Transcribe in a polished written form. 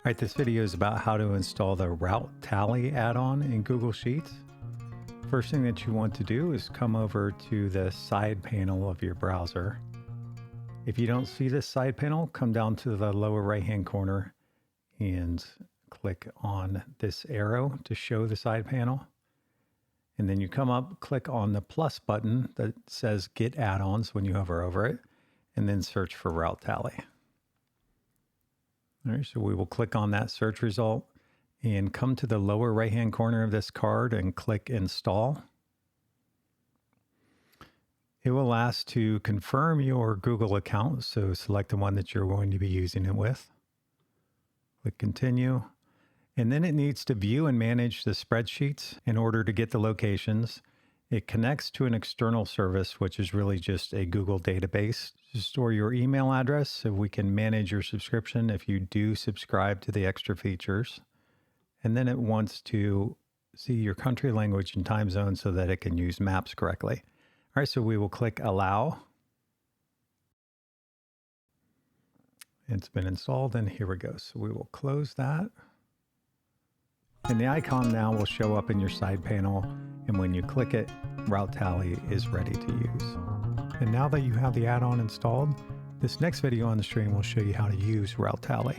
Alright, this video is about how to install the RouteTally add-on in Google Sheets. First thing that you want to do is come over to the side panel of your browser. If you don't see this side panel, come down to the lower right-hand corner and click on this arrow to show the side panel. And then you come up, click on the plus button that says Get Add-ons when you hover over it, and then search for RouteTally. All right, so we will click on that search result and come to the lower right-hand corner of this card and click Install. It will ask to confirm your Google account, so select the one that you're going to be using it with. Click Continue. And then it needs to view and manage the spreadsheets in order to get the locations. It connects to an external service, which is really just a Google database to store your email address so we can manage your subscription if you do subscribe to the extra features. And then it wants to see your country, language, and time zone so that it can use maps correctly. All right, so we will click Allow. It's been installed, and here we go. So we will close that. And the icon now will show up in your side panel, and when you click it, RouteTally is ready to use. And now that you have the add-on installed, this next video on the stream will show you how to use RouteTally.